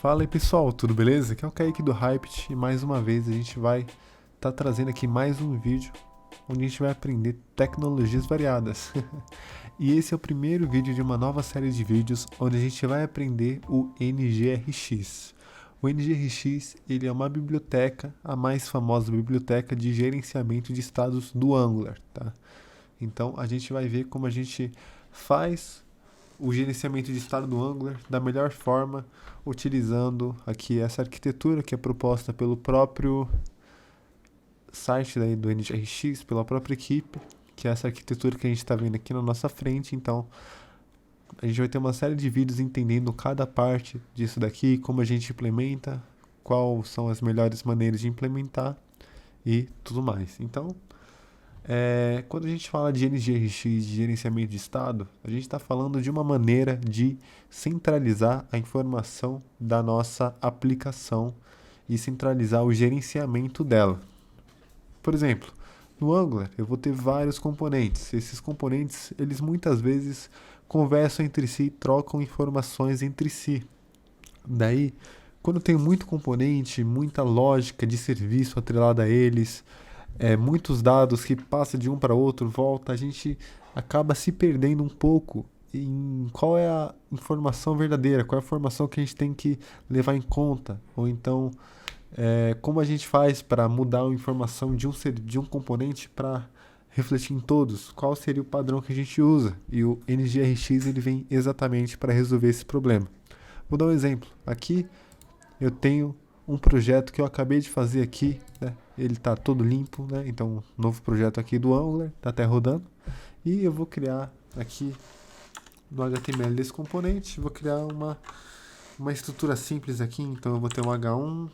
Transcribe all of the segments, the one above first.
Fala aí pessoal, tudo beleza? Aqui é o Kaique do Hyped e mais uma vez a gente vai estar trazendo aqui mais um vídeo onde a gente vai aprender tecnologias variadas. E esse é o primeiro vídeo de uma nova série de vídeos onde a gente vai aprender o NGRX. O NGRX ele é uma biblioteca, a mais famosa biblioteca de gerenciamento de estados do Angular, tá? Então a gente vai ver como a gente faz o gerenciamento de estado do Angular da melhor forma, utilizando aqui essa arquitetura que é proposta pelo próprio site daí do NGRX, pela própria equipe, que é essa arquitetura que a gente está vendo aqui na nossa frente. Então, a gente vai ter uma série de vídeos entendendo cada parte disso daqui, como a gente implementa, quais são as melhores maneiras de implementar e tudo mais. Então, quando a gente fala de NGRX, de gerenciamento de estado, a gente está falando de uma maneira de centralizar a informação da nossa aplicação e centralizar o gerenciamento dela. Por exemplo, no Angular eu vou ter vários componentes. Esses componentes, eles muitas vezes conversam entre si, trocam informações entre si. Daí, quando tem muito componente, muita lógica de serviço atrelada a eles, muitos dados que passam de um para outro, volta, a gente acaba se perdendo um pouco em qual é a informação verdadeira, qual é a informação que a gente tem que levar em conta, ou então como a gente faz para mudar a informação de um componente para refletir em todos, qual seria o padrão que a gente usa, e o NGRX ele vem exatamente para resolver esse problema. Vou dar um exemplo, aqui eu tenho um projeto que eu acabei de fazer aqui, né? Ele está todo limpo, né? Então, um novo projeto aqui do Angular, está até rodando. E eu vou criar aqui no HTML desse componente, vou criar uma estrutura simples aqui. Então, eu vou ter um H1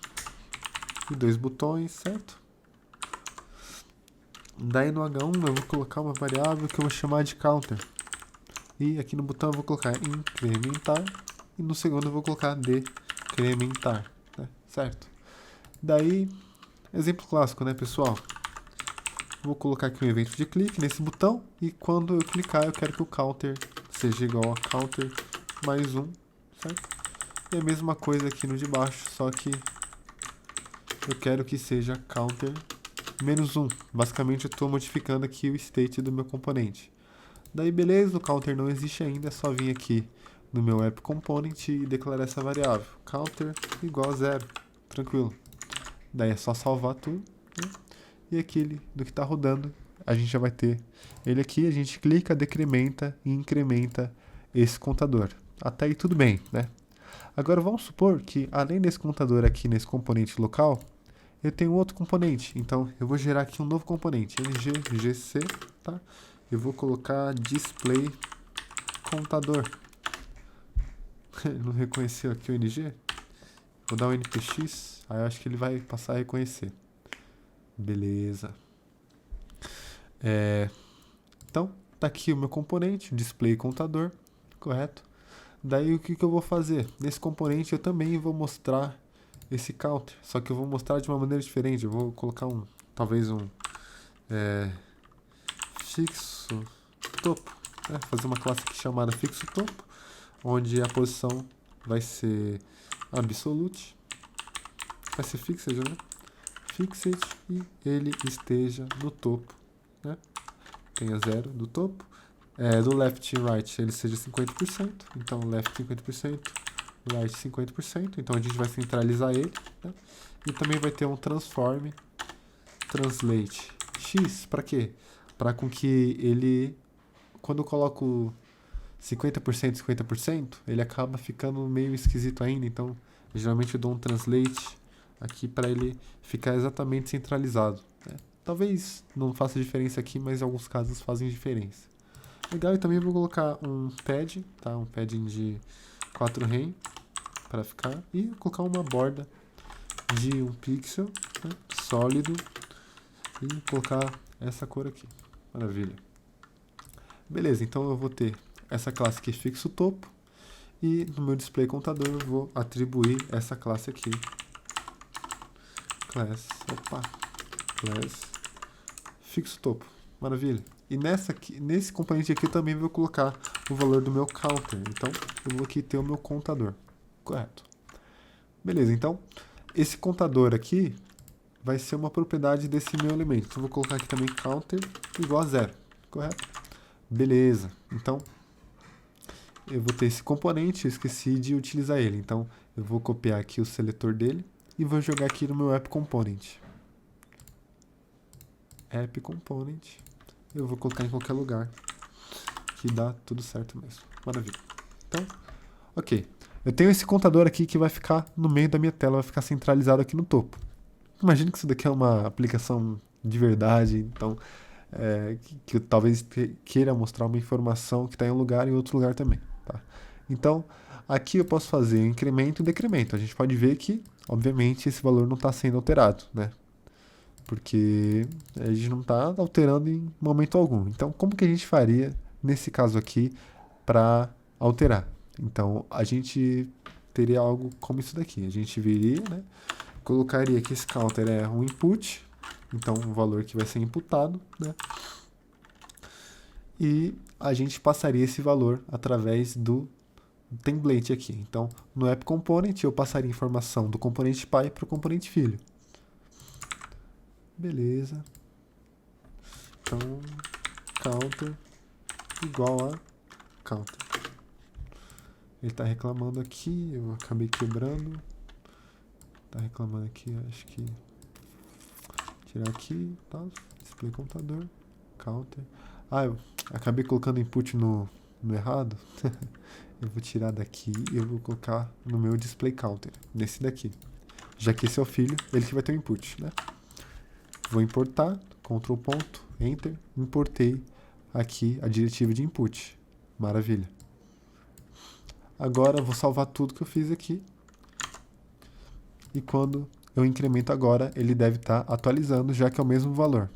e dois botões, certo? Daí no H1 eu vou colocar uma variável que eu vou chamar de counter. E aqui no botão eu vou colocar incrementar. E no segundo eu vou colocar decrementar, né? Certo? Daí, exemplo clássico, né, pessoal? Vou colocar aqui um evento de clique nesse botão e quando eu clicar eu quero que o counter seja igual a counter mais 1, certo? E a mesma coisa aqui no de baixo, só que eu quero que seja counter menos 1. Basicamente eu estou modificando aqui o state do meu componente. Daí beleza, o counter não existe ainda, é só vir aqui no meu app component e declarar essa variável. Counter igual a 0, tranquilo. Daí é só salvar tudo, né? E aquele do que está rodando, a gente já vai ter ele aqui, a gente clica, decrementa e incrementa esse contador. Até aí tudo bem, né? Agora vamos supor que além desse contador aqui nesse componente local, eu tenho outro componente. Então eu vou gerar aqui um novo componente, ngGC, tá? Eu vou colocar display contador. Ele não reconheceu aqui o ng? Vou dar um npx, aí eu acho que ele vai passar a reconhecer. Beleza. Então, tá aqui o meu componente, display contador, correto? Daí o que eu vou fazer? Nesse componente eu também vou mostrar esse counter, só que eu vou mostrar de uma maneira diferente. Eu vou colocar talvez um fixo topo, né? Fazer uma classe aqui chamada fixo topo, onde a posição vai ser absolute, vai ser fixed, né? Fixed e ele esteja no topo, né? Tenha 0 do topo. Do left e right ele seja 50%, então left 50%, right 50%, então a gente vai centralizar ele, né? E também vai ter um transform translate x, para quê? Para com que ele, quando eu coloco 50%, 50%, ele acaba ficando meio esquisito ainda, então geralmente eu dou um translate aqui para ele ficar exatamente centralizado, né? Talvez não faça diferença aqui, mas em alguns casos fazem diferença. Legal, e também vou colocar um pad, tá? Um padding de 4 rem para ficar, e colocar uma borda de 1 pixel, né? Sólido, e colocar essa cor aqui. Maravilha. Beleza, então eu vou ter essa classe aqui fixo topo, e no meu display contador eu vou atribuir essa classe aqui. Class fixo topo. Maravilha. E nesse componente aqui eu também vou colocar o valor do meu counter. Então, eu vou aqui ter o meu contador. Correto. Beleza, então, esse contador aqui vai ser uma propriedade desse meu elemento. Então, eu vou colocar aqui também counter igual a 0, correto? Beleza, então, eu vou ter esse componente, eu esqueci de utilizar ele. Então, eu vou copiar aqui o seletor dele e vou jogar aqui no meu app component. App component, eu vou colocar em qualquer lugar, que dá tudo certo mesmo. Maravilha. Então, ok. Eu tenho esse contador aqui que vai ficar no meio da minha tela, vai ficar centralizado aqui no topo. Imagina que isso daqui é uma aplicação de verdade, então que eu talvez queira mostrar uma informação que está em um lugar e em outro lugar também. Tá? Então, aqui eu posso fazer incremento e decremento. A gente pode ver que, obviamente, esse valor não está sendo alterado, né? Porque a gente não está alterando em momento algum. Então, como que a gente faria, nesse caso aqui, para alterar? Então, a gente teria algo como isso daqui. A gente viria, né? Colocaria que esse counter é um input, então um valor que vai ser imputado, né? E a gente passaria esse valor através do template aqui. Então, no app component, eu passaria informação do componente pai para o componente filho. Beleza. Então, counter igual a counter. Ele está reclamando aqui, eu acabei quebrando. Está reclamando aqui, acho que... Tirar aqui, tá? Display computador, counter. Ah, eu acabei colocando input no errado. Eu vou tirar daqui e eu vou colocar no meu display counter, nesse daqui. Já que esse é o filho, ele que vai ter o input, né? Vou importar, Ctrl ponto, Enter, importei aqui a diretiva de input. Maravilha. Agora eu vou salvar tudo que eu fiz aqui. E quando eu incremento agora, ele deve estar atualizando, já que é o mesmo valor.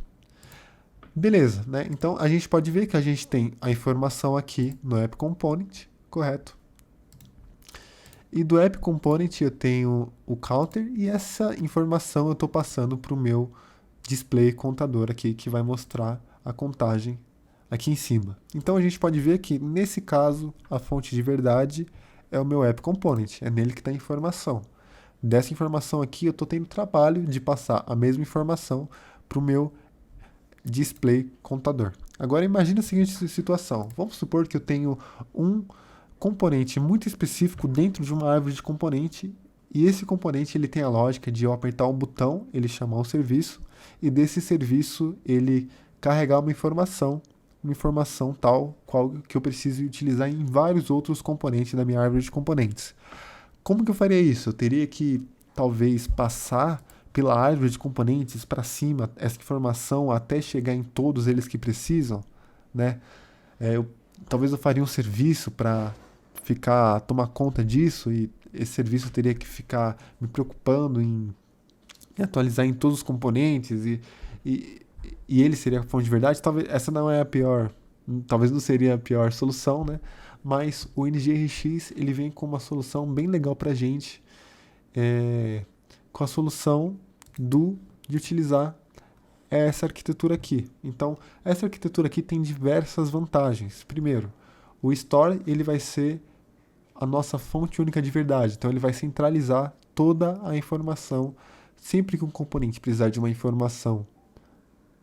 Beleza, né? Então a gente pode ver que a gente tem a informação aqui no app component, correto? E do app component eu tenho o counter e essa informação eu estou passando para o meu display contador aqui, que vai mostrar a contagem aqui em cima. Então a gente pode ver que nesse caso a fonte de verdade é o meu app component, é nele que está a informação. Dessa informação aqui eu estou tendo trabalho de passar a mesma informação para o meu display contador. Agora imagine a seguinte situação. Vamos supor que eu tenho um componente muito específico dentro de uma árvore de componente e esse componente ele tem a lógica de eu apertar um botão, ele chamar um serviço e desse serviço ele carregar uma informação tal qual que eu preciso utilizar em vários outros componentes da minha árvore de componentes. Como que eu faria isso? Eu teria que talvez passar pela árvore de componentes para cima essa informação até chegar em todos eles que precisam, né? Talvez eu faria um serviço para tomar conta disso e esse serviço teria que ficar me preocupando em atualizar em todos os componentes e, e ele seria a fonte de verdade. Talvez essa não é a pior, talvez não seria a pior solução, né? Mas o NGRX ele vem com uma solução bem legal para a gente, com a solução de utilizar essa arquitetura aqui. Então, essa arquitetura aqui tem diversas vantagens. Primeiro, o Store ele vai ser a nossa fonte única de verdade. Então, ele vai centralizar toda a informação. Sempre que um componente precisar de uma informação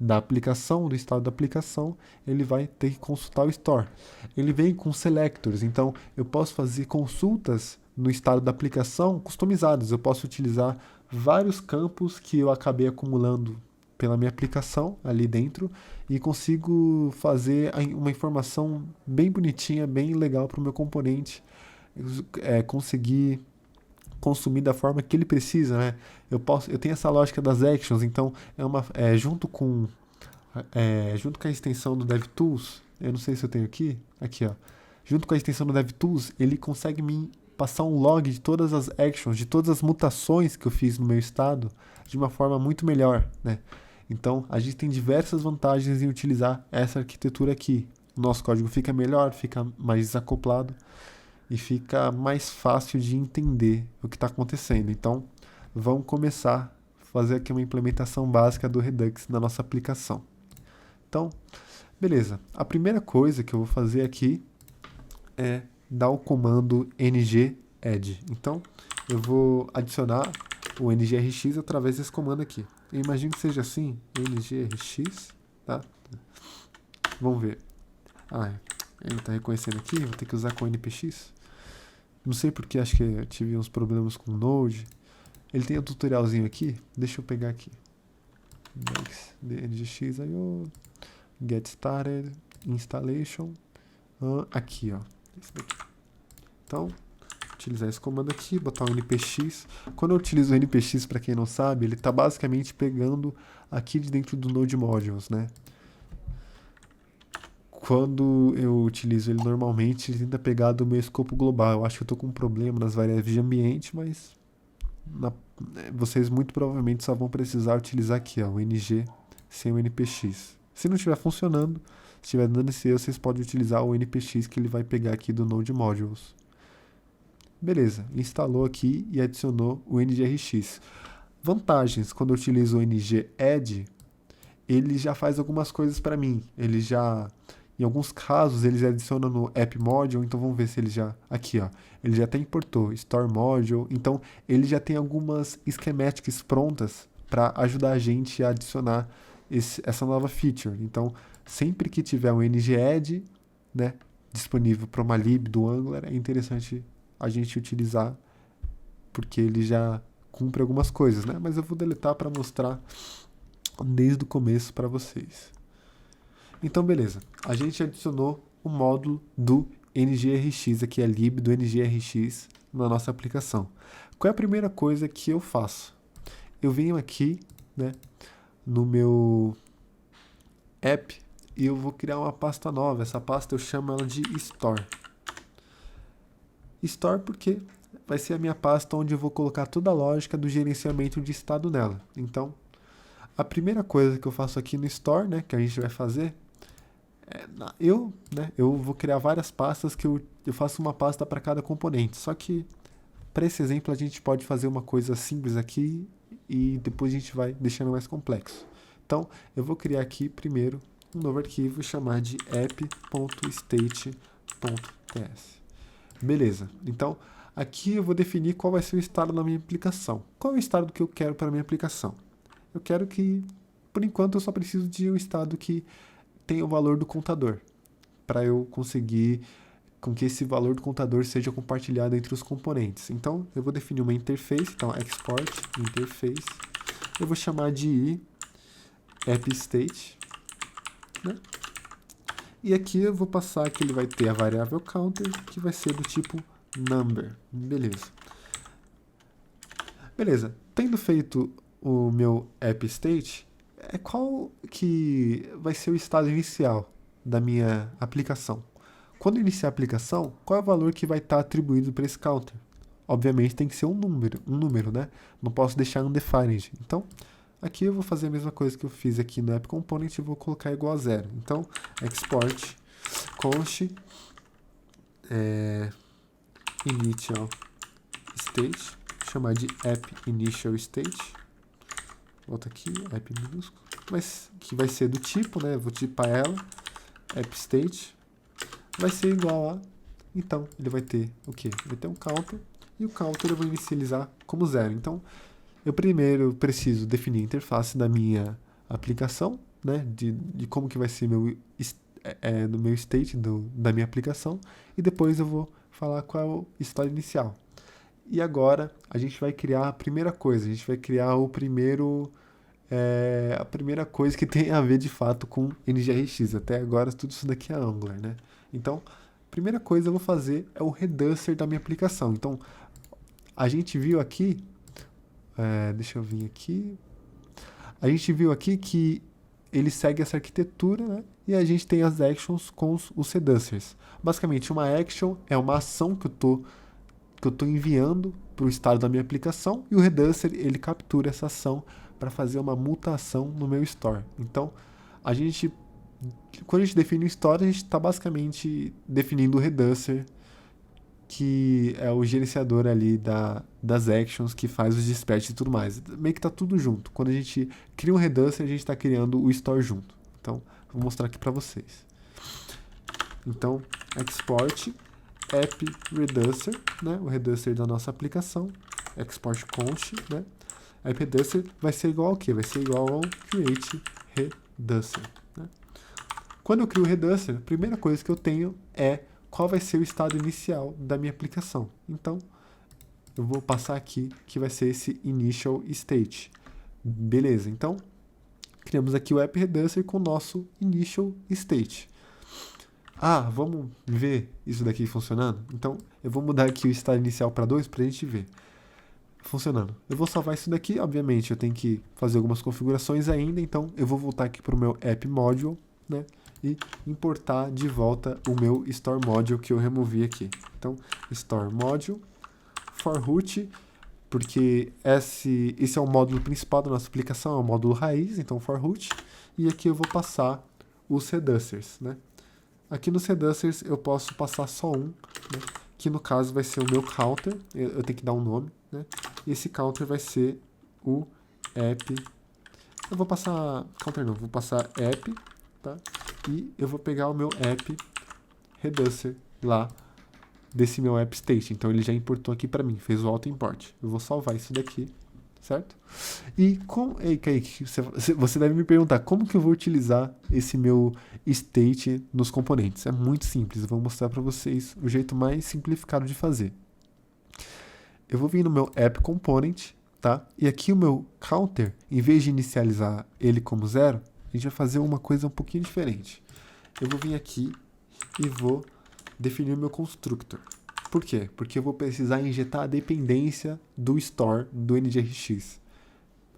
da aplicação, do estado da aplicação, ele vai ter que consultar o Store. Ele vem com selectors, então eu posso fazer consultas no estado da aplicação customizadas. Eu posso utilizar vários campos que eu acabei acumulando pela minha aplicação ali dentro e consigo fazer uma informação bem bonitinha, bem legal para o meu componente conseguir consumir da forma que ele precisa, né? Eu tenho essa lógica das actions, então junto com a extensão do DevTools, eu não sei se eu tenho aqui, ó. Junto com a extensão do DevTools, ele consegue me passar um log de todas as actions, de todas as mutações que eu fiz no meu estado, de uma forma muito melhor, né? Então, a gente tem diversas vantagens em utilizar essa arquitetura aqui. O nosso código fica melhor, fica mais desacoplado e fica mais fácil de entender o que está acontecendo. Então, vamos começar a fazer aqui uma implementação básica do Redux na nossa aplicação. Então, beleza. A primeira coisa que eu vou fazer aqui é dar o comando ng add. Então, eu vou adicionar o NGRX através desse comando aqui. Eu imagino que seja assim, NGRX, tá? Vamos ver. Ah, ele está reconhecendo aqui, vou ter que usar com NPX. Não sei porque, acho que eu tive uns problemas com o Node. Ele tem um tutorialzinho aqui, deixa eu pegar aqui. Next, NGX.io, Get Started, Installation. Aqui, ó. Esse daqui. Então, utilizar esse comando aqui, botar o NPX. Quando eu utilizo o NPX, para quem não sabe, ele está basicamente pegando aqui de dentro do Node Modules, né? Quando eu utilizo ele normalmente, ele tenta pegar do meu escopo global. Eu acho que eu estou com um problema nas variáveis de ambiente, mas vocês muito provavelmente só vão precisar utilizar aqui, ó, o NG sem o NPX. Se não estiver funcionando, se estiver dando esse erro, vocês podem utilizar o NPX que ele vai pegar aqui do Node Modules. Beleza, instalou aqui e adicionou o NGRX. Vantagens, quando eu utilizo o NG-Add, ele já faz algumas coisas para mim. Ele já, em alguns casos, ele já adiciona no App Module, então vamos ver se ele já, aqui ó, ele já até importou Store Module, então ele já tem algumas schematics prontas para ajudar a gente a adicionar essa nova feature. Então, sempre que tiver um NG-Add, né, disponível para uma lib do Angular, é interessante a gente utilizar, porque ele já cumpre algumas coisas, né? Mas eu vou deletar para mostrar desde o começo para vocês. Então, beleza. A gente adicionou o módulo do NGRX, aqui a lib do NGRX na nossa aplicação. Qual é a primeira coisa que eu faço? Eu venho aqui, né, no meu app e eu vou criar uma pasta nova. Essa pasta eu chamo ela de Store. Store porque vai ser a minha pasta onde eu vou colocar toda a lógica do gerenciamento de estado nela. Então, a primeira coisa que eu faço aqui no Store, né, que a gente vai fazer, eu vou criar várias pastas que eu faço uma pasta para cada componente. Só que, para esse exemplo, a gente pode fazer uma coisa simples aqui e depois a gente vai deixando mais complexo. Então, eu vou criar aqui primeiro um novo arquivo e chamar de app.state.ts. Beleza, então aqui eu vou definir qual vai ser o estado da minha aplicação. Qual é o estado que eu quero para a minha aplicação? Eu quero que, por enquanto, eu só preciso de um estado que tenha o valor do contador, para eu conseguir com que esse valor do contador seja compartilhado entre os componentes. Então, eu vou definir uma interface, então export interface, eu vou chamar de appState, né? E aqui eu vou passar que ele vai ter a variável counter, que vai ser do tipo number. Beleza. Tendo feito o meu appState, qual que vai ser o estado inicial da minha aplicação? Quando eu iniciar a aplicação, qual é o valor que vai estar atribuído para esse counter? Obviamente tem que ser um número, né? Não posso deixar undefined. Então, aqui eu vou fazer a mesma coisa que eu fiz aqui no App Component e vou colocar igual a 0. Então, export const initial state, chamar de app initial state. Volta aqui, app minúsculo, mas que vai ser do tipo, né? Vou tipar ela, app state, vai ser igual a, então, ele vai ter o quê? Vai ter um counter, e o counter eu vou inicializar como 0. Então, eu primeiro preciso definir a interface da minha aplicação, né, de como que vai ser do meu state da minha aplicação, e depois eu vou falar qual é o estado inicial. E agora a gente vai criar a primeira coisa, a gente vai criar a primeira coisa que tem a ver de fato com NGRX. Até agora tudo isso daqui é Angular, né? Então, a primeira coisa que eu vou fazer é o reducer da minha aplicação. Então, a gente viu aqui, deixa eu vir aqui, a gente viu aqui que ele segue essa arquitetura, né? E a gente tem as actions com os reducers. Basicamente, uma action é uma ação que eu tô enviando para o estado da minha aplicação, e o reducer ele captura essa ação para fazer uma mutação no meu store. Então, quando a gente define o store, a gente está basicamente definindo o reducer, que é o gerenciador ali das actions que faz os dispatch e tudo mais. Meio que tá tudo junto. Quando a gente cria um reducer, a gente está criando o store junto. Então, vou mostrar aqui para vocês. Então, export app reducer, né, o reducer da nossa aplicação, export const, né? App Reducer vai ser igual ao quê? Vai ser igual ao create reducer, né? Quando eu crio o reducer, a primeira coisa que eu tenho é qual vai ser o estado inicial da minha aplicação. Então, eu vou passar aqui que vai ser esse initial state. Beleza, então, criamos aqui o App Reducer com o nosso initial state. Ah, vamos ver isso daqui funcionando? Então, eu vou mudar aqui o estado inicial para 2 para a gente ver funcionando. Eu vou salvar isso daqui, obviamente eu tenho que fazer algumas configurações ainda, então eu vou voltar aqui para o meu app module, né, e importar de volta o meu store module que eu removi aqui. Então, store module for root, porque esse é o módulo principal da nossa aplicação, é o módulo raiz, então for root, e aqui eu vou passar os reducers, né. Aqui nos reducers eu posso passar só um, né, que no caso vai ser o meu counter, eu tenho que dar um nome, né? E esse counter vai ser o app. Eu vou passar counter não, vou passar app, tá? E eu vou pegar o meu app reducer lá desse meu app state. Então ele já importou aqui para mim, fez o auto import. Eu vou salvar isso daqui, certo? E ei, Kaique, você deve me perguntar como que eu vou utilizar esse meu state nos componentes. É muito simples, eu vou mostrar para vocês o jeito mais simplificado de fazer. Eu vou vir no meu app component, tá? E aqui o meu counter, em vez de inicializar ele como 0, a gente vai fazer uma coisa um pouquinho diferente. Eu vou vir aqui e vou definir o meu constructor. Por quê? Porque eu vou precisar injetar a dependência do store do NGRX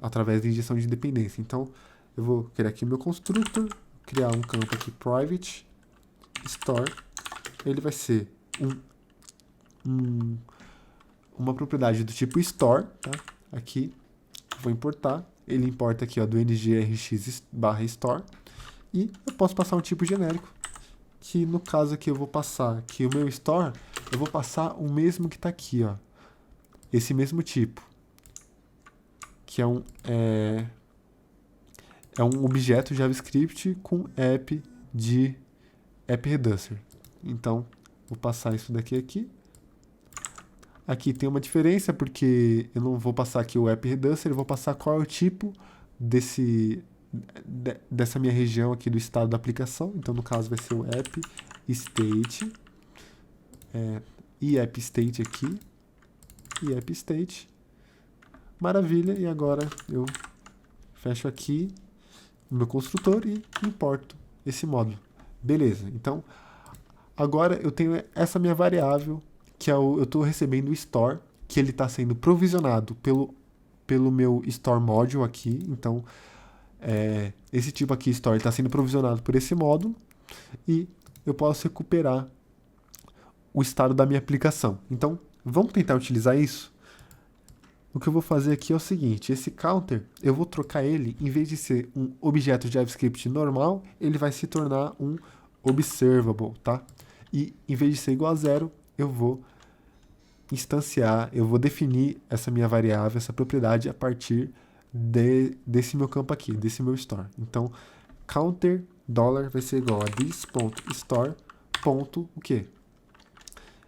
através da injeção de dependência. Então, eu vou criar aqui o meu constructor, criar um campo aqui private store. Ele vai ser uma propriedade do tipo store, tá? Aqui, vou importar. Ele importa aqui, ó, do NGRX/store. E eu posso passar um tipo genérico, que no caso aqui eu vou passar aqui o meu store, eu vou passar o mesmo que está aqui, ó. Esse mesmo tipo, que é um objeto JavaScript com app de app reducer. Então, vou passar isso daqui aqui. Aqui tem uma diferença, porque eu não vou passar aqui o app reducer, eu vou passar qual é o tipo dessa minha região aqui do estado da aplicação. Então, no caso, vai ser o app state, e app state aqui, e app state. Maravilha, e agora eu fecho aqui o meu construtor e importo esse módulo. Beleza, então, agora eu tenho essa minha variável, que eu estou recebendo o store, que ele está sendo provisionado pelo meu store module aqui. Então, esse tipo aqui, store, está sendo provisionado por esse módulo, e eu posso recuperar o estado da minha aplicação. Então, vamos tentar utilizar isso? O que eu vou fazer aqui é o seguinte, esse counter, eu vou trocar ele, em vez de ser um objeto JavaScript normal, ele vai se tornar um observable, tá? E em vez de ser igual a 0, eu vou instanciar, eu vou definir essa minha variável, essa propriedade a partir desse meu campo aqui, desse meu store. Então, counter $ vai ser igual a this.store. O quê?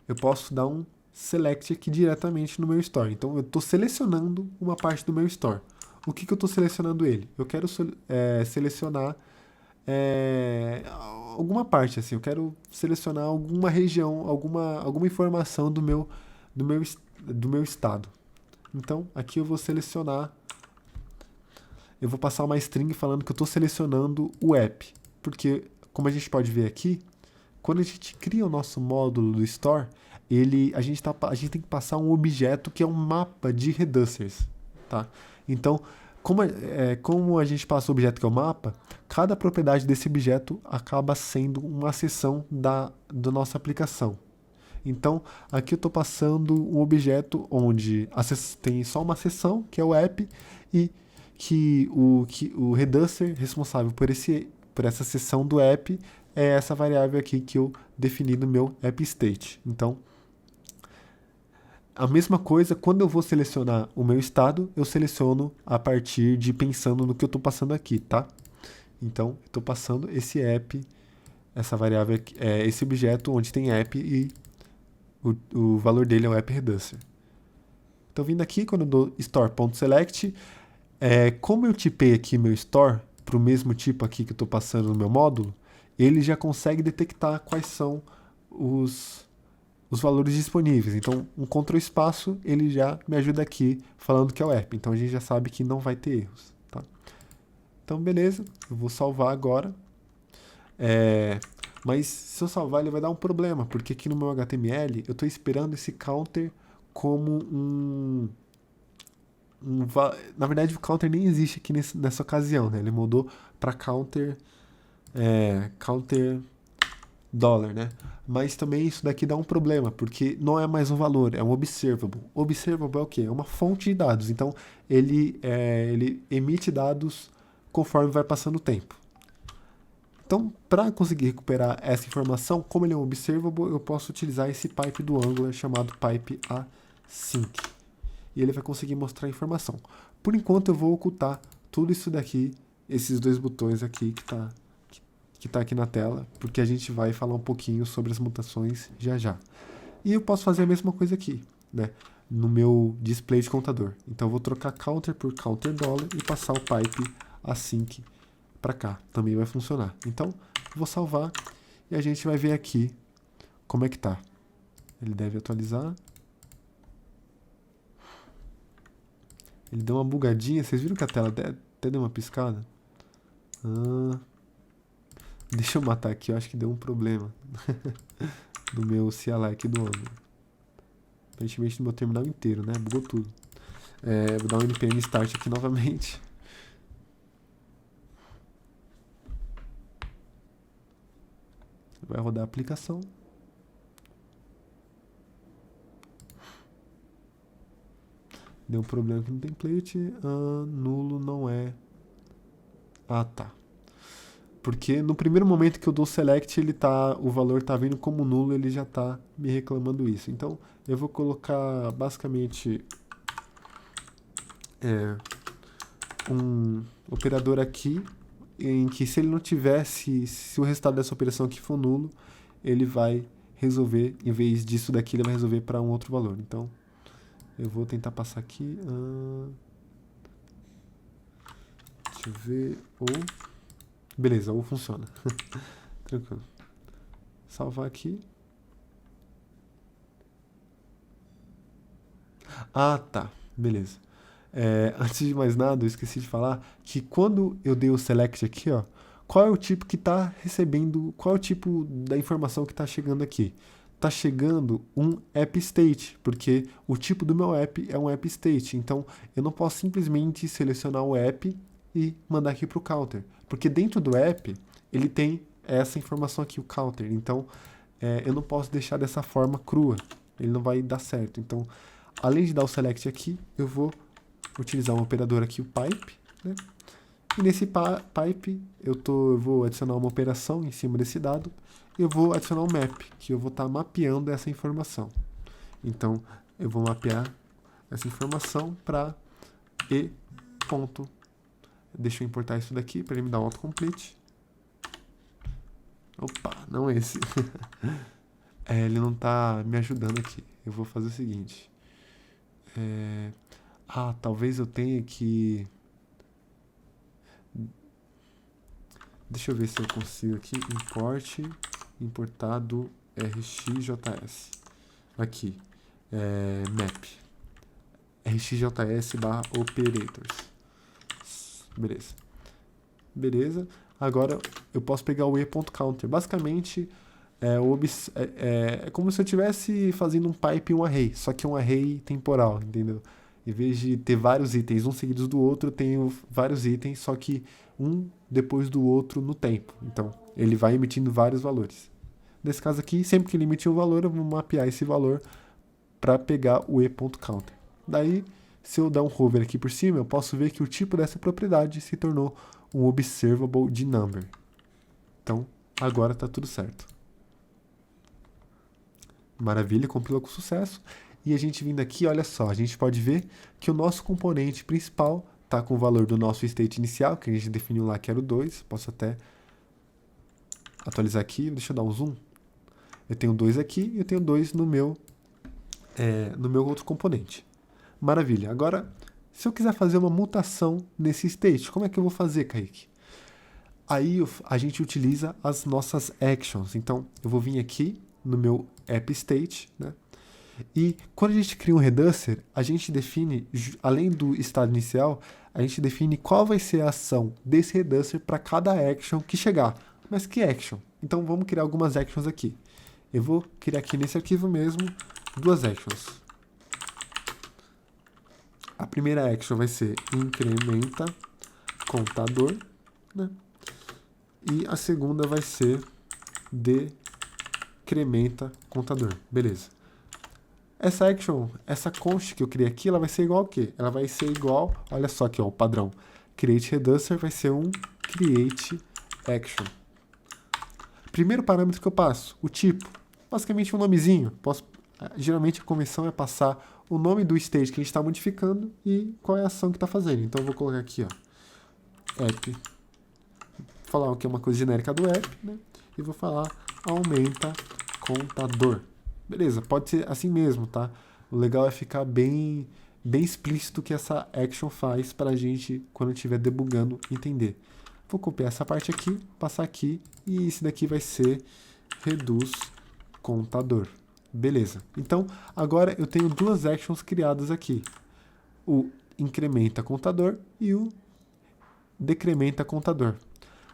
Eu posso dar um select aqui diretamente no meu store. Então, eu estou selecionando uma parte do meu store. O que eu estou selecionando ele? Eu quero selecionar alguma parte, assim. Eu quero selecionar alguma região, alguma informação do meu estado. Então, aqui eu vou selecionar, eu vou passar uma string falando que eu estou selecionando o app. Porque, como a gente pode ver aqui, quando a gente cria o nosso módulo do store, a gente tem que passar um objeto que é um mapa de reducers, tá? Então, como a gente passa o objeto que é o mapa, cada propriedade desse objeto acaba sendo uma seção da nossa aplicação. Então, aqui eu estou passando um objeto onde tem só uma seção, que é o app, e que o reducer responsável por essa seção do app é essa variável aqui que eu defini no meu app state. Então, a mesma coisa, quando eu vou selecionar o meu estado, eu seleciono a partir de pensando no que eu estou passando aqui, tá? Então, estou passando esse app, essa variável, esse objeto onde tem app e o valor dele é o app reducer. Então, vindo aqui, quando eu dou store.select, como eu tipei aqui meu store para o mesmo tipo aqui que eu estou passando no meu módulo, ele já consegue detectar quais são os valores disponíveis. Então, um Ctrl espaço, ele já me ajuda aqui falando que é o app. Então, a gente já sabe que não vai ter erros. Tá? Então, beleza, eu vou salvar agora. Mas se eu salvar, ele vai dar um problema, porque aqui no meu HTML eu estou esperando esse counter como na verdade, o counter nem existe aqui nessa ocasião, né? Ele mudou para counter dollar, né? Mas também isso daqui dá um problema, porque não é mais um valor, é um observable. Observable é o quê? É uma fonte de dados. Então, ele emite dados conforme vai passando o tempo. Então, para conseguir recuperar essa informação, como ele é um observable, eu posso utilizar esse pipe do Angular chamado pipe async. E ele vai conseguir mostrar a informação. Por enquanto, eu vou ocultar tudo isso daqui, esses dois botões aqui que tá aqui na tela, porque a gente vai falar um pouquinho sobre as mutações já já. E eu posso fazer a mesma coisa aqui, né, no meu display de contador. Então eu vou trocar counter por counter dollar e passar o pipe async para cá. Também vai funcionar. Então, vou salvar e a gente vai ver aqui como é que tá. Ele deve atualizar. Ele deu uma bugadinha. Vocês viram que a tela até deu uma piscada? Deixa eu matar aqui, eu acho que deu um problema no meu CLI aqui do Angular. Aparentemente no meu terminal inteiro, né? Bugou tudo. Vou dar um npm start aqui novamente. Vai rodar a aplicação. Deu um problema aqui no template. Nulo não é. Ah, tá. Porque no primeiro momento que eu dou select, o valor tá vindo como nulo, ele já tá me reclamando isso. Então, eu vou colocar basicamente um operador aqui, em que se ele não tivesse, se o resultado dessa operação aqui for nulo, ele vai resolver, em vez disso daqui, ele vai resolver para um outro valor. Então, eu vou tentar passar aqui. Deixa eu ver. Beleza, ou funciona. Tranquilo. Salvar aqui. Ah, tá. Beleza. Antes de mais nada, eu esqueci de falar que quando eu dei o select aqui, ó, qual é o tipo que está recebendo, qual é o tipo da informação que está chegando aqui? Está chegando um app state, porque o tipo do meu app é um app state. Então, eu não posso simplesmente selecionar o app e mandar aqui para o counter, porque dentro do app ele tem essa informação aqui, o counter. Então, eu não posso deixar dessa forma crua, ele não vai dar certo. Então, além de dar o select aqui, eu vou utilizar um operador aqui, o pipe, né? E nesse pipe eu vou adicionar uma operação em cima desse dado. Eu vou adicionar um map, que eu vou estar mapeando essa informação. Então, eu vou mapear essa informação para e ponto. Deixa eu importar isso daqui para ele me dar um autocomplete. Opa, não esse. Ele não está me ajudando aqui. Eu vou fazer o seguinte. Talvez eu tenha que... Deixa eu ver se eu consigo aqui. Importar do rxjs. Aqui. Map. rxjs/operators. Beleza. Agora eu posso pegar o e.counter. Basicamente, é como se eu estivesse fazendo um pipe e um array. Só que é um array temporal, entendeu? Em vez de ter vários itens, um seguidos do outro, eu tenho vários itens, só que um depois do outro no tempo. Então, ele vai emitindo vários valores. Nesse caso aqui, sempre que ele emitir um valor, eu vou mapear esse valor para pegar o e.counter. Daí, se eu dar um hover aqui por cima, eu posso ver que o tipo dessa propriedade se tornou um observable de number. Então, agora está tudo certo. Maravilha, compilou com sucesso. E a gente vindo aqui, olha só, a gente pode ver que o nosso componente principal está com o valor do nosso state inicial, que a gente definiu lá que era o 2. Posso até atualizar aqui, deixa eu dar um zoom. Eu tenho 2 aqui e eu tenho 2 no meu outro componente. Maravilha. Agora, se eu quiser fazer uma mutação nesse state, como é que eu vou fazer, Kaique? Aí a gente utiliza as nossas actions. Então, eu vou vir aqui no meu app state, né? E quando a gente cria um reducer, a gente define, além do estado inicial, a gente define qual vai ser a ação desse reducer para cada action que chegar. Mas que action? Então vamos criar algumas actions aqui. Eu vou criar aqui nesse arquivo mesmo 2 actions. A primeira action vai ser incrementa contador, né? E a segunda vai ser decrementa contador. Beleza. Essa action, essa const que eu criei aqui, ela vai ser igual ao quê? Ela vai ser igual, olha só aqui, ó, o padrão. Create reducer vai ser um create action. Primeiro parâmetro que eu passo, o tipo. Basicamente um nomezinho. Geralmente a convenção é passar o nome do state que a gente está modificando e qual é a ação que está fazendo. Então eu vou colocar aqui, ó, app. Vou falar que é uma coisa genérica do app, né? E vou falar aumenta contador. Beleza, pode ser assim mesmo, tá? O legal é ficar bem explícito o que essa action faz para a gente, quando estiver debugando, entender. Vou copiar essa parte aqui, passar aqui, e esse daqui vai ser reduz contador. Beleza. Então, agora eu tenho 2 actions criadas aqui. O incrementa contador e o decrementa contador.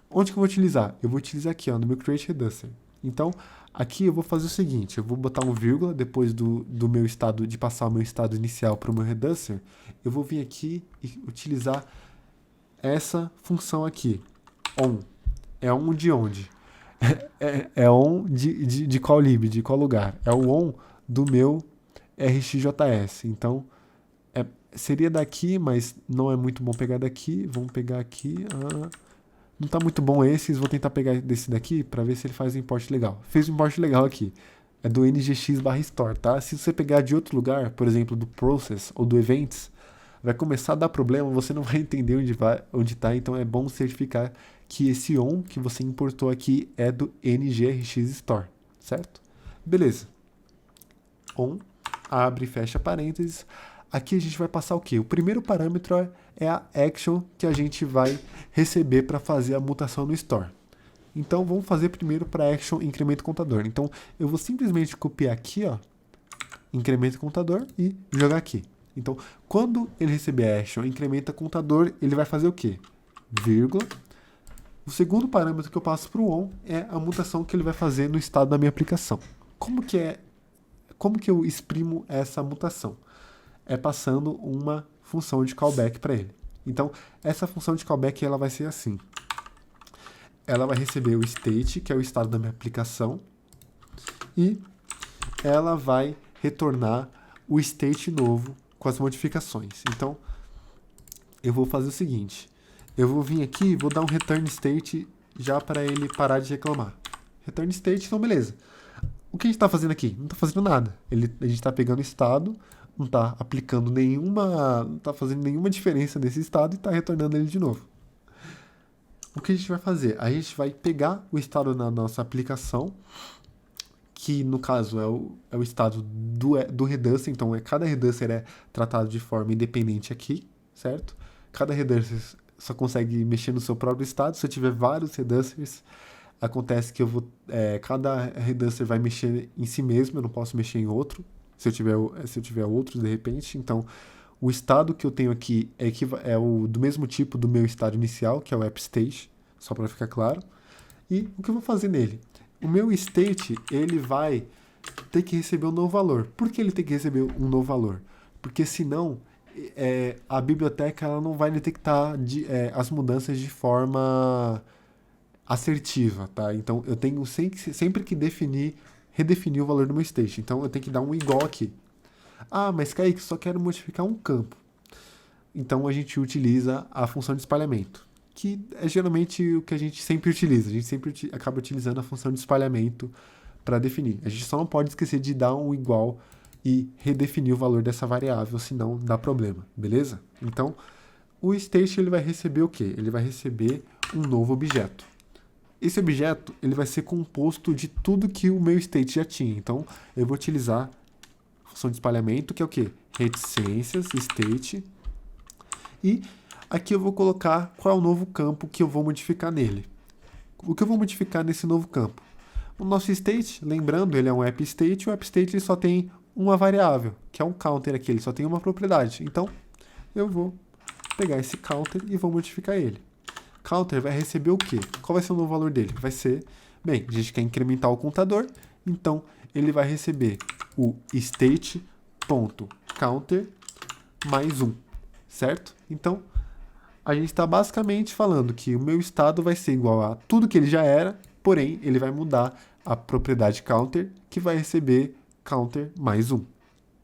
Onde que eu vou utilizar? Eu vou utilizar aqui, ó, no meu create reducer. Então, aqui eu vou fazer o seguinte, eu vou botar um vírgula depois do meu estado, de passar o meu estado inicial para o meu reducer, eu vou vir aqui e utilizar essa função aqui, on. É on de onde? É on de qual lib, de qual lugar? É o on do meu RxJS. Então, seria daqui, mas não é muito bom pegar daqui. Vamos pegar aqui... Não está muito bom esses, vou tentar pegar desse daqui para ver se ele faz um import legal. Fez um import legal aqui. É do ngx/store, tá? Se você pegar de outro lugar, por exemplo, do process ou do events, vai começar a dar problema, você não vai entender onde está, então é bom certificar que esse on que você importou aqui é do ngx/store, certo? Beleza. On, abre e fecha parênteses. Aqui a gente vai passar o quê? O primeiro parâmetro é a action que a gente vai receber para fazer a mutação no store. Então, vamos fazer primeiro para action incremento contador. Então, eu vou simplesmente copiar aqui, ó, incremento contador e jogar aqui. Então, quando ele receber a action incrementa contador, ele vai fazer o quê? Vírgula. O segundo parâmetro que eu passo para o on é a mutação que ele vai fazer no estado da minha aplicação. Como que eu exprimo essa mutação? É passando uma função de callback para ele. Então, essa função de callback ela vai ser assim. Ela vai receber o state, que é o estado da minha aplicação, e ela vai retornar o state novo com as modificações. Então, eu vou fazer o seguinte. Eu vou vir aqui e vou dar um return state já para ele parar de reclamar. Return state, então beleza. O que a gente está fazendo aqui? Não está fazendo nada. A gente está pegando o estado, não está aplicando não está fazendo nenhuma diferença nesse estado e está retornando ele de novo. O que a gente vai fazer? A gente vai pegar o estado na nossa aplicação, que no caso é o estado do reducer, então cada reducer é tratado de forma independente aqui, certo? Cada reducer só consegue mexer no seu próprio estado. Se eu tiver vários reducers, acontece que cada reducer vai mexer em si mesmo, eu não posso mexer em outro, se eu tiver outros de repente. Então, o estado que eu tenho aqui é o do mesmo tipo do meu estado inicial, que é o app state, só para ficar claro. E o que eu vou fazer nele? O meu state, ele vai ter que receber um novo valor. Por que ele tem que receber um novo valor? Porque senão a biblioteca ela não vai detectar as mudanças de forma assertiva, tá? Então eu tenho sempre que redefinir o valor do meu state. Então eu tenho que dar um igual aqui. Ah, mas Kaique, só quero modificar um campo. Então a gente utiliza a função de espalhamento, que é geralmente o que a gente sempre utiliza. A gente sempre acaba utilizando a função de espalhamento para definir. A gente só não pode esquecer de dar um igual e redefinir o valor dessa variável, senão dá problema, beleza? Então, o state ele vai receber o quê? Ele vai receber um novo objeto. Esse objeto ele vai ser composto de tudo que o meu state já tinha. Então, eu vou utilizar função de espalhamento, que é o quê? Reticências, state. E aqui eu vou colocar qual é o novo campo que eu vou modificar nele. O que eu vou modificar nesse novo campo? O nosso state, lembrando, ele é um app state, o app state ele só tem uma variável, que é um counter aqui, ele só tem uma propriedade. Então, eu vou pegar esse counter e vou modificar ele. Counter vai receber o quê? Qual vai ser o novo valor dele? Vai ser, bem, a gente quer incrementar o contador, então ele vai receber o state.counter mais 1, certo? Então, a gente está basicamente falando que o meu estado vai ser igual a tudo que ele já era, porém, ele vai mudar a propriedade counter, que vai receber counter mais 1.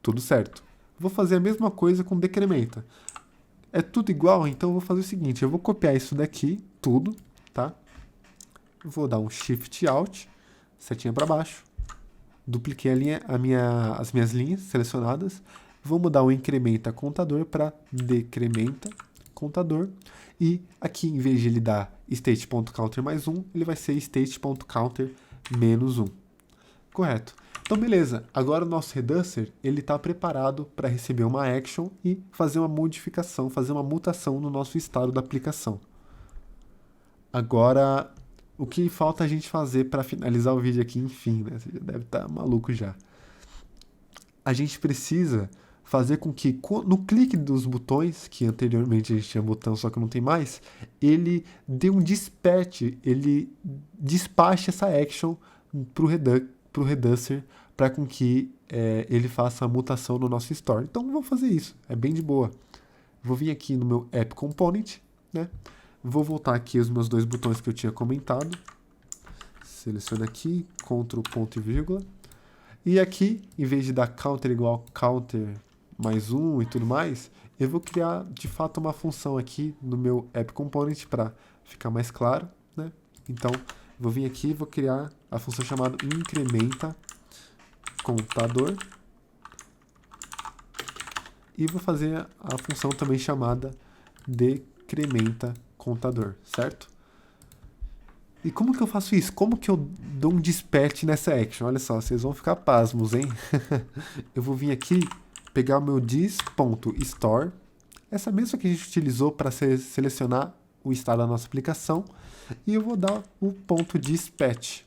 Tudo certo. Vou fazer a mesma coisa com decrementa. É tudo igual, então eu vou fazer o seguinte, eu vou copiar isso daqui, tudo, tá? Vou dar um Shift Alt, setinha para baixo, dupliquei as minhas linhas selecionadas, vou mudar o incrementa contador para decrementa contador, e aqui, em vez de ele dar state.counter mais 1, ele vai ser state.counter menos 1. Correto. Então, beleza. Agora o nosso Reducer, ele está preparado para receber uma action e fazer uma modificação, fazer uma mutação no nosso estado da aplicação. Agora, o que falta a gente fazer para finalizar o vídeo aqui, enfim, né? Você já deve estar maluco já. A gente precisa fazer com que, no clique dos botões, que anteriormente a gente tinha botão, só que não tem mais, ele dê um dispatch, ele despache essa action para o Reducer, para com que ele faça a mutação no nosso store. Então, vou fazer isso, é bem de boa. Vou vir aqui no meu App Component, né? Vou voltar aqui os meus dois botões que eu tinha comentado. Seleciono aqui, Ctrl, ponto e vírgula. E aqui, em vez de dar counter igual counter mais 1 e tudo mais, eu vou criar, de fato, uma função aqui no meu App Component para ficar mais claro, né? Então, vou vir aqui e vou criar a função chamada incrementa contador. E vou fazer a função também chamada decrementa contador, certo? E como que eu faço isso? Como que eu dou um dispatch nessa action? Olha só, vocês vão ficar pasmos, hein? Eu vou vir aqui, pegar o meu dis.store, essa mesma que a gente utilizou para selecionar o estado da nossa aplicação, e eu vou dar o ponto dispatch.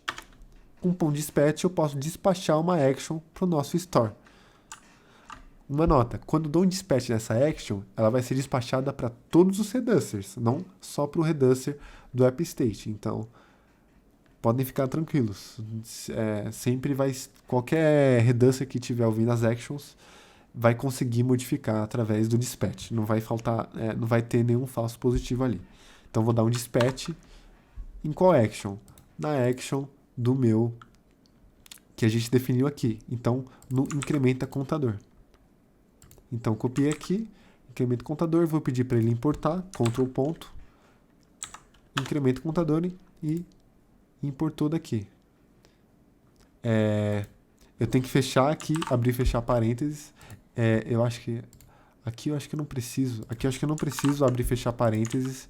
Com o ponto dispatch eu posso despachar uma action para o nosso store. Uma nota, quando eu dou um dispatch nessa action, ela vai ser despachada para todos os reducers, não só para o reducer do AppState. Então, podem ficar tranquilos. Sempre vai, qualquer reducer que estiver ouvindo as actions vai conseguir modificar através do dispatch. Não vai faltar, não vai ter nenhum falso positivo ali. Então, vou dar um dispatch em qual action? Na action do meu, que a gente definiu aqui. Então, no incrementa contador. Então, copiei aqui, incremento contador, vou pedir para ele importar, Ctrl ponto, incremento contador e importou daqui. Eu tenho que fechar aqui, abrir e fechar parênteses. Eu acho que aqui eu acho que eu não preciso. Aqui eu acho que eu não preciso abrir e fechar parênteses,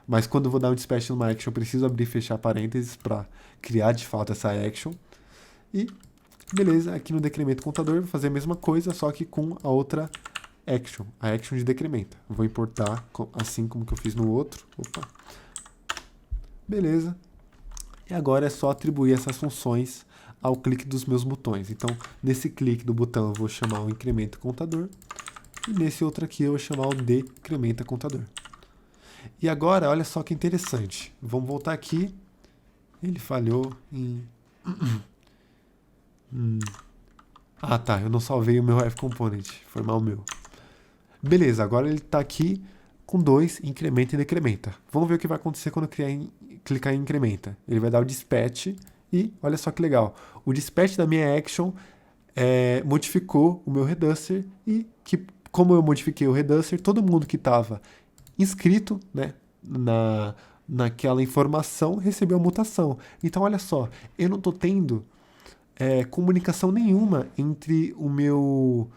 mas quando eu vou dar um dispatch numa action, eu preciso abrir e fechar parênteses para criar de fato essa action. E beleza, aqui no decremento contador eu vou fazer a mesma coisa, só que com a outra action, a action de decrementa. Vou importar assim como que eu fiz no outro. Opa. Beleza. E agora é só atribuir essas funções ao clique dos meus botões. Então, nesse clique do botão eu vou chamar o incremento contador. E nesse outro aqui eu vou chamar o decrementa contador. E agora, olha só que interessante. Vamos voltar aqui. Ele falhou em... Ah, tá. Eu não salvei o meu App Component. Foi mal meu. Beleza, agora ele está aqui com 2, incrementa e decrementa. Vamos ver o que vai acontecer quando eu clicar em incrementa. Ele vai dar o dispatch e, olha só que legal, o dispatch da minha action modificou o meu reducer e, como eu modifiquei o reducer, todo mundo que estava inscrito, né, naquela informação recebeu a mutação. Então, olha só, eu não estou tendo comunicação nenhuma entre o meu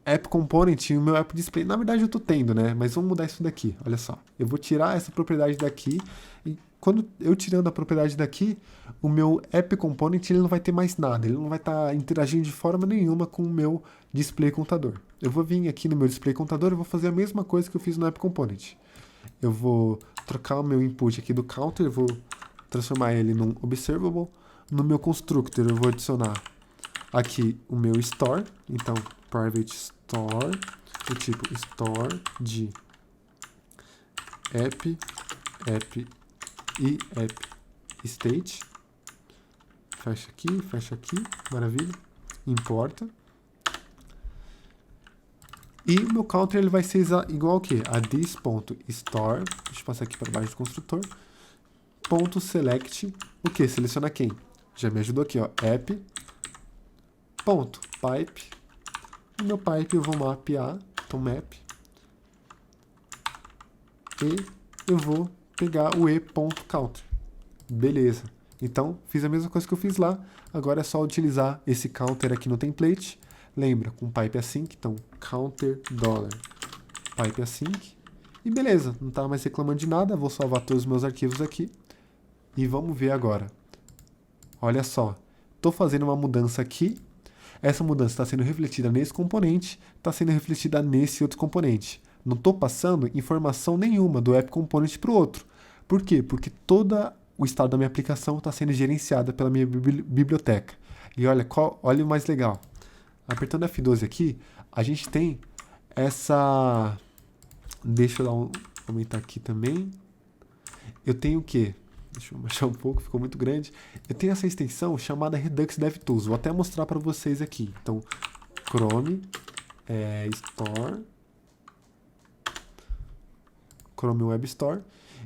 App Component e o meu App Display. Na verdade eu estou tendo, né? Mas vamos mudar isso daqui, olha só. Eu vou tirar essa propriedade daqui e quando eu tirando a propriedade daqui, o meu app component ele não vai ter mais nada, ele não vai estar interagindo de forma nenhuma com o meu display contador. Eu vou vir aqui no meu display contador e vou fazer a mesma coisa que eu fiz no app component. Eu vou trocar o meu input aqui do counter, vou transformar ele num observable. No meu constructor eu vou adicionar aqui o meu store, então private store, o tipo store de app e app state. Fecha aqui, maravilha. Importa. E o meu counter ele vai ser igual ao que? A this.store, deixa eu passar aqui para baixo do construtor, ponto select, o que? Seleciona quem? Já me ajudou aqui, ó, app, ponto, pipe, no meu pipe eu vou mapear, então map, e eu vou pegar o e.counter. Beleza. Então, fiz a mesma coisa que eu fiz lá, agora é só utilizar esse counter aqui no template. Lembra, com pipe async, então counter dollar pipe async. E beleza, não tá mais reclamando de nada, vou salvar todos os meus arquivos aqui. E vamos ver agora. Olha só, estou fazendo uma mudança aqui. Essa mudança está sendo refletida nesse componente, está sendo refletida nesse outro componente. Não estou passando informação nenhuma do app component para o outro. Por quê? Porque todo o estado da minha aplicação está sendo gerenciada pela minha biblioteca. E olha o mais legal. Apertando F12 aqui, a gente tem essa... Deixa eu aumentar aqui também. Eu tenho o quê? Deixa eu baixar um pouco, ficou muito grande. Eu tenho essa extensão chamada Redux DevTools. Vou até mostrar para vocês aqui. Então, Chrome Store, Chrome Web Store.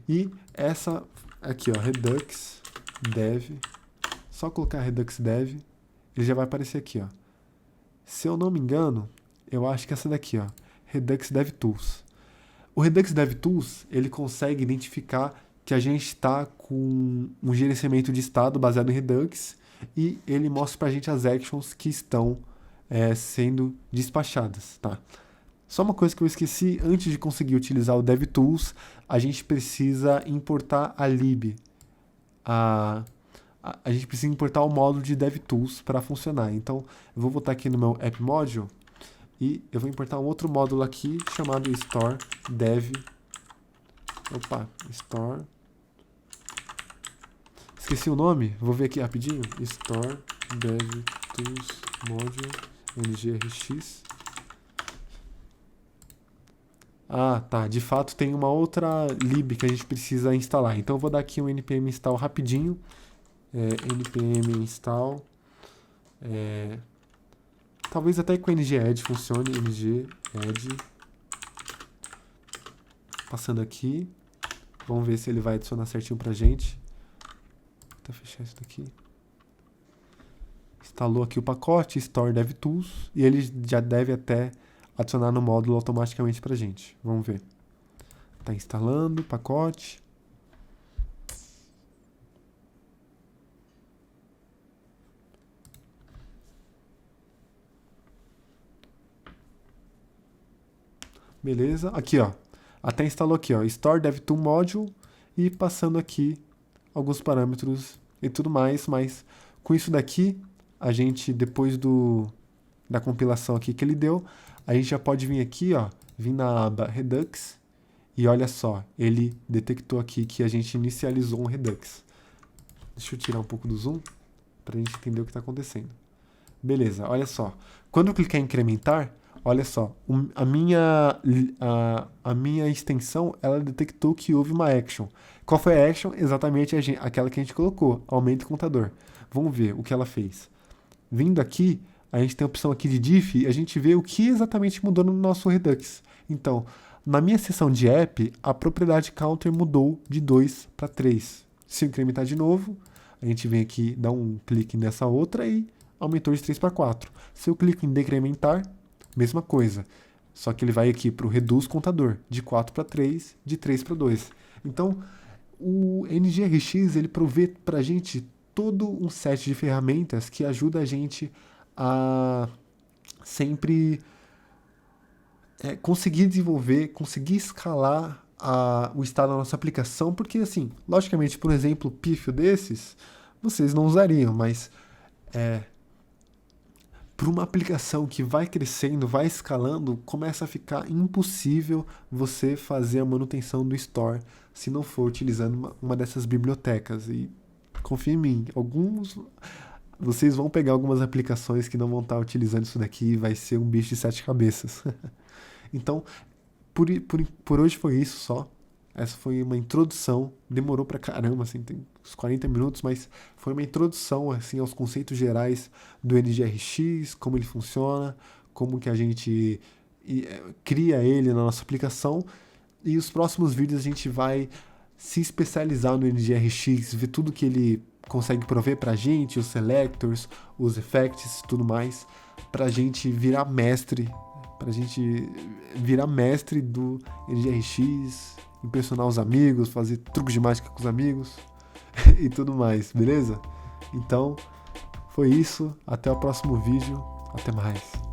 E essa aqui, ó, Redux Dev. Só colocar Redux Dev, ele já vai aparecer aqui, ó. Se eu não me engano, eu acho que essa daqui, ó, Redux DevTools. O Redux DevTools, ele consegue identificar que a gente está com um gerenciamento de estado baseado em Redux e ele mostra para a gente as actions que estão sendo despachadas, tá? Só uma coisa que eu esqueci, antes de conseguir utilizar o DevTools, a gente precisa importar a lib. A gente precisa importar o módulo de DevTools para funcionar. Então, eu vou voltar aqui no meu app module e eu vou importar um outro módulo aqui chamado store dev. Store. Esqueci o nome, vou ver aqui rapidinho. Store DevTools module ngrx. Ah, tá. De fato tem uma outra lib que a gente precisa instalar. Então eu vou dar aqui um npm install rapidinho. Npm install. Talvez até com ng-add funcione. ng-add. Passando aqui. Vamos ver se ele vai adicionar certinho pra gente. Vou fechar isso daqui. Instalou aqui o pacote Store DevTools. E ele já deve até adicionar no módulo automaticamente pra gente. Vamos ver. Tá instalando o pacote. Beleza. Aqui, ó. Até instalou aqui, ó. Store DevTool Module. E passando aqui alguns parâmetros e tudo mais. Mas com isso daqui, a gente, depois da compilação aqui que ele deu, a gente já pode vir aqui, ó. Vir na aba Redux. E olha só, ele detectou aqui que a gente inicializou um Redux. Deixa eu tirar um pouco do zoom para a gente entender o que está acontecendo. Beleza, olha só. Quando eu clicar em incrementar, olha só, a minha extensão, ela detectou que houve uma action. Qual foi a action? Exatamente aquela que a gente colocou, aumento o contador. Vamos ver o que ela fez. Vindo aqui, a gente tem a opção aqui de diff e a gente vê o que exatamente mudou no nosso Redux. Então, na minha seção de app, a propriedade counter mudou de 2 para 3. Se eu incrementar de novo, a gente vem aqui, dá um clique nessa outra e aumentou de 3 para 4. Se eu clico em decrementar, mesma coisa. Só que ele vai aqui para o reduz contador, de 4 para 3, de 3 para 2. Então, o ngrx ele provê para a gente todo um set de ferramentas que ajuda a gente a sempre conseguir desenvolver, conseguir escalar o estado da nossa aplicação, porque assim, logicamente, por exemplo, pífio desses, vocês não usariam, mas para uma aplicação que vai crescendo, vai escalando, começa a ficar impossível você fazer a manutenção do store se não for utilizando uma dessas bibliotecas. E confia em mim, vocês vão pegar algumas aplicações que não vão estar utilizando isso daqui e vai ser um bicho de 7 cabeças. Então, por hoje foi isso só. Essa foi uma introdução, demorou pra caramba, assim, tem uns 40 minutos, mas foi uma introdução, assim, aos conceitos gerais do NGRX, como ele funciona, como que a gente cria ele na nossa aplicação. E os próximos vídeos a gente vai se especializar no NGRX, ver tudo que ele consegue prover pra gente, os selectors, os effects e tudo mais, pra gente virar mestre do NGRX, impressionar os amigos, fazer truques de mágica com os amigos e tudo mais, beleza? Então, foi isso. Até o próximo vídeo. Até mais.